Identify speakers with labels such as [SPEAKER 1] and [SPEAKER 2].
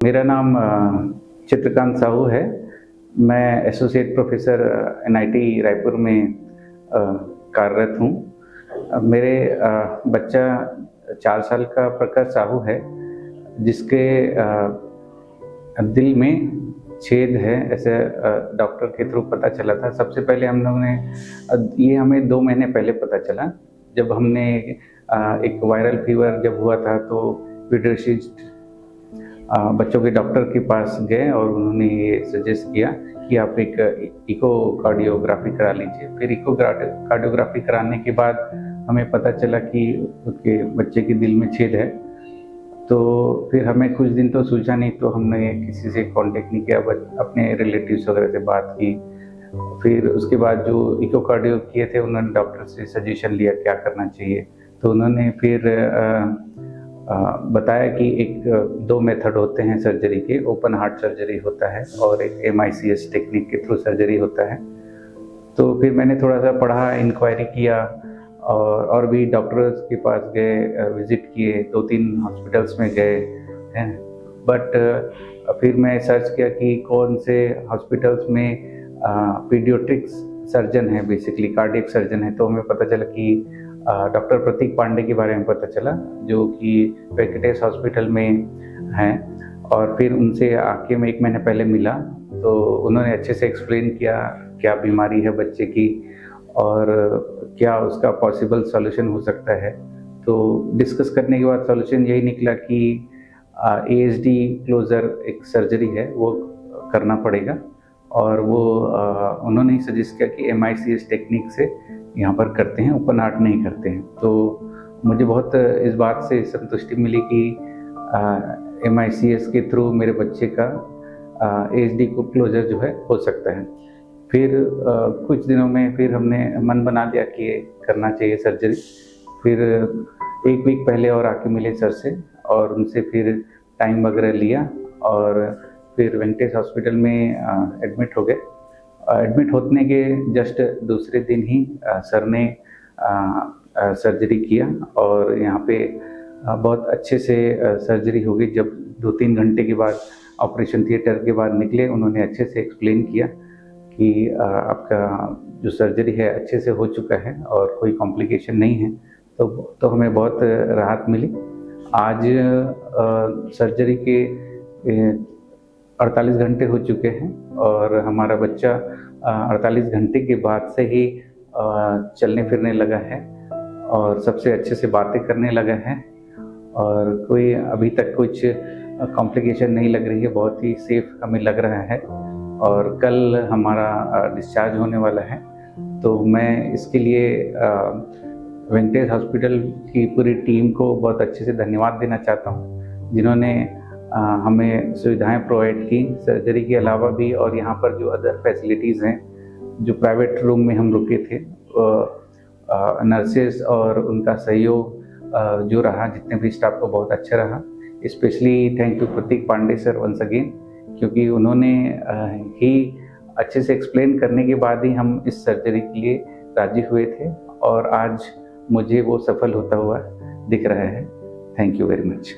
[SPEAKER 1] मेरा नाम चित्रकांत साहू है। मैं एसोसिएट प्रोफेसर एनआईटी रायपुर में कार्यरत हूँ। मेरे बच्चा 4 साल का प्रकाश साहू है, जिसके दिल में छेद है, ऐसे डॉक्टर के थ्रू पता चला था। सबसे पहले हम लोगों ने ये हमें 2 महीने पहले पता चला, जब हमने एक वायरल फीवर जब हुआ था तो पीडियाट्रिस्ट बच्चों के डॉक्टर के पास गए और उन्होंने ये सजेस्ट किया कि आप एक इकोकार्डियोग्राफी करा लीजिए। फिर इकोकार्डियोग्राफी कराने के बाद हमें पता चला कि उसके बच्चे के दिल में छेद है। तो फिर हमें कुछ दिन तो सूझा नहीं, तो हमने किसी से कांटेक्ट नहीं किया, बट अपने रिलेटिव्स वगैरह से बात की। फिर उसके बाद जो इकोकार्डियो किए थे, उन्होंने डॉक्टर से सजेशन लिया क्या करना चाहिए। तो उन्होंने फिर बताया कि 2 मेथड होते हैं सर्जरी के। ओपन हार्ट सर्जरी होता है और एक MICS टेक्निक के थ्रू सर्जरी होता है। तो फिर मैंने थोड़ा सा पढ़ा, इंक्वायरी किया और भी डॉक्टर्स के पास गए, विजिट किए, 2-3 हॉस्पिटल्स में गए हैं। बट फिर मैं सर्च किया कि कौन से हॉस्पिटल्स में पीडियाट्रिक्स सर्जन है, बेसिकली कार्डियक सर्जन है। तो हमें पता चला कि डॉक्टर प्रतीक पांडे के बारे में पता चला, जो कि वेंकटेश हॉस्पिटल में हैं। और फिर उनसे आके मैं 1 महीने पहले मिला, तो उन्होंने अच्छे से एक्सप्लेन किया क्या बीमारी है बच्चे की और क्या उसका पॉसिबल सॉल्यूशन हो सकता है। तो डिस्कस करने के बाद सॉल्यूशन यही निकला कि ASD क्लोजर एक सर्जरी है, वो करना पड़ेगा। और वो उन्होंने ही सजेस्ट किया कि MICS टेक्निक से यहाँ पर करते हैं, ओपन हार्ट नहीं करते हैं। तो मुझे बहुत इस बात से संतुष्टि मिली कि MICS के थ्रू मेरे बच्चे का ASD को क्लोजर जो है हो सकता है। फिर कुछ दिनों में फिर हमने मन बना लिया कि करना चाहिए सर्जरी। फिर 1 वीक पहले और आके मिले सर से और उनसे फिर टाइम वगैरह लिया और फिर वेंकटेश हॉस्पिटल में एडमिट हो गए। एडमिट होने के जस्ट दूसरे दिन ही सर ने सर्जरी किया और यहाँ पे बहुत अच्छे से सर्जरी हो गई। जब 2-3 घंटे के बाद ऑपरेशन थिएटर के बाद निकले, उन्होंने अच्छे से एक्सप्लेन किया कि आपका जो सर्जरी है अच्छे से हो चुका है और कोई कॉम्प्लिकेशन नहीं है। तो हमें बहुत राहत मिली। आज सर्जरी के 48 घंटे हो चुके हैं और हमारा बच्चा 48 घंटे के बाद से ही चलने फिरने लगा है और सबसे अच्छे से बातें करने लगा है और कोई अभी तक कुछ कॉम्प्लिकेशन नहीं लग रही है। बहुत ही सेफ हमें लग रहा है और कल हमारा डिस्चार्ज होने वाला है। तो मैं इसके लिए वेंकटेश हॉस्पिटल की पूरी टीम को बहुत अच्छे से धन्यवाद देना चाहता हूँ, जिन्होंने हमें सुविधाएं प्रोवाइड की सर्जरी के अलावा भी। और यहाँ पर जो अदर फैसिलिटीज़ हैं, जो प्राइवेट रूम में हम रुके थे, नर्सेस और उनका सहयोग जो रहा, जितने भी स्टाफ को बहुत अच्छा रहा। Specially thank you Prateek Pandey sir once again, क्योंकि उन्होंने ही अच्छे से एक्सप्लेन करने के बाद ही हम इस सर्जरी के लिए राजी हुए थे और आज मुझे वो सफल होता हुआ दिख रहा है। Thank you very much.